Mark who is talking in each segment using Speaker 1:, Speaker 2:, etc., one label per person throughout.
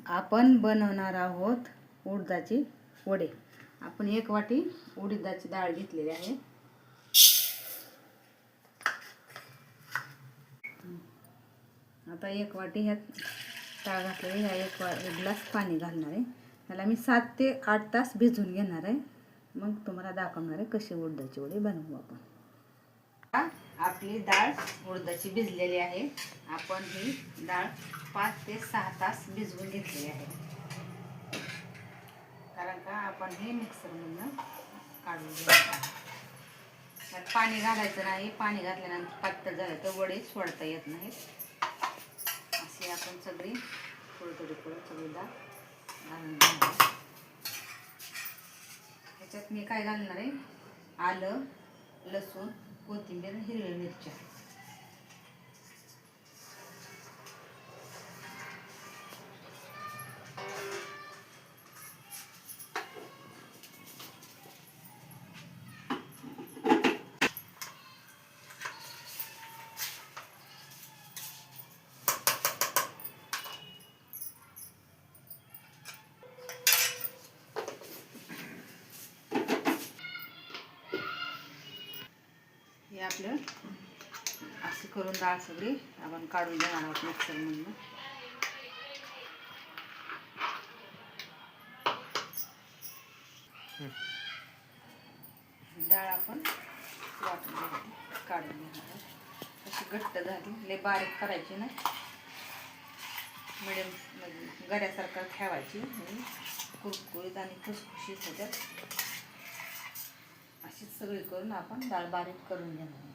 Speaker 1: आपण बनवणार आहोत उडदाची वडे। आपण 1 वाटी उडदाची डाळ घेतलेली आहे। आता 1 वाटी ह्यात डाळ घातलेली आहे। 1 ग्लास पाणी घालणार आहे। त्याला मी 7 ते 8 तास भिजवून घेणार आहे। मग तुम्हाला दाखवणार आहे कशी उडदाची वडे बनवू आपण। आपली डाळ उडदाची भिजलेली आहे। आपण ही डाळ 5 ते 6 तास भिजवून घेतलेली आहे। कारण का आपण हे मिक्सर मधून काढून घेणार। त्यात पाणी घालायचं नाही। पाणी घातल्यानंतर पातळ झालं तर वडे सोडता येत नाहीत। असे आपण सगळी थोडी सगळी डाळ घालून घेणार। ह्याच्यात मी काय घालणार आहे, आलं, लसूण, कोथिंबीर, हिरव्या मिरच्या। हे आपलं असं करून डाळ सगळी आपण काढून घेणार आहोत मिक्सर मधून। डाळ आपण वाटून घेणार, काढून घेणार आहोत। अशी घट्ट झाली, लय बारीक करायची नाही, मिडियम मध्ये गऱ्यासारखं ठेवायची। कुरकुरीत आणि खुसखुशीत होत्यात। अशी सगळी करून आपण डाळ बारीक करून घेणार।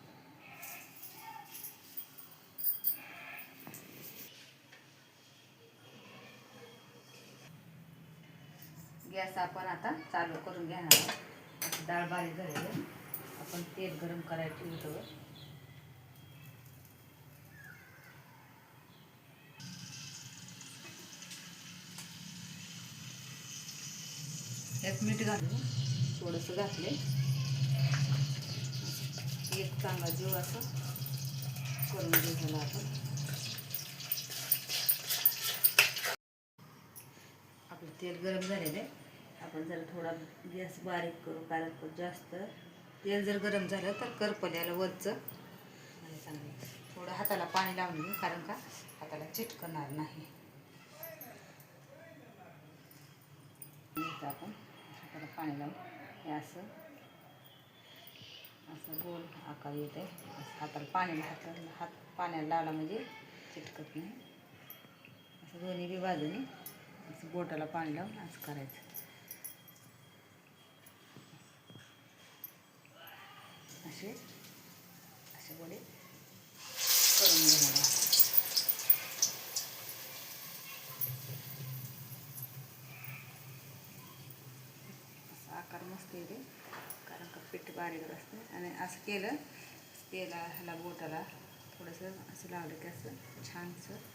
Speaker 1: गॅस आपण आता चालू करून घेणार आहोत। डाळ बारीक झालेली, आपण तेल गरम करायचे उतवर। यात मीठ घालून थोडंसं घातले, एक चांगला जीव असं करून घेतला आपण। आपलं तेल गरम झालेलं आहे। आपण जरा थोडा गॅस बारीक करू, कारण जास्त तेल जर गरम झालं तर करपल्याला वरचं आणि चांगलं। थोडं हाताला पाणी लावून घेऊ, कारण का हाताला चिटकणार नाही। आपण हाताला पाणी लावून हे असं गोल आकार येत आहे। हाताला पाणी घातलं, हात पाण्याला लावला म्हणजे चिटकत नाही। असं दोन्ही बी बाजूने असं बोटाला पाणी लावून असं करायचं। असे वडे करून घेणार। असा आकार मस्त येते, कारण का पीठ बारीक असते। आणि असं केलं तेला ह्याला बोटाला थोडंसं असं लावलं की असं छानसं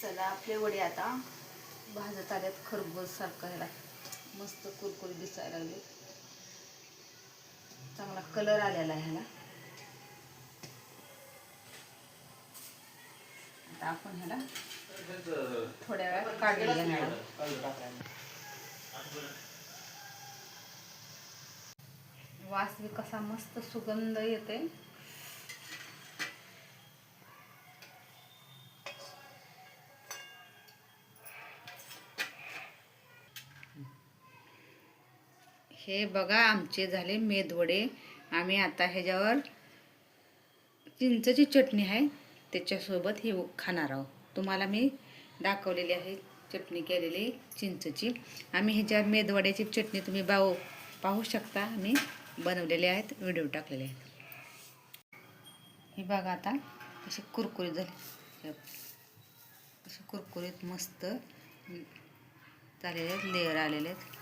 Speaker 1: चला, आपले वडे आता भाजत आल्यात। खरबूज सारखं ह्याला मस्त कुरकुरीत दिसायला लागले, चांगला कलर आलेला आहे ह्याला। आता आपण ह्याला थोड्या वेळात काढून घेणार। वास बी कसा मस्त सुगंध येते। हे बघा, आमचे झाले मेदवडे। आम्ही आता ह्याच्यावर चिंचेची चटणी आहे त्याच्यासोबत हे खाणार आहोत। तुम्हाला मी दाखवलेली आहे चटणी केलेली चिंचेची। आम्ही ह्याच्यावर मेदवड्याची चटणी तुम्ही पाहू शकता, आम्ही बनवलेले आहेत, व्हिडिओ टाकलेले आहेत। हे बघा आता कसे कुरकुरीत झाले, असे कुरकुरीत मस्त झालेले आहेत, लेअर आलेले आहेत।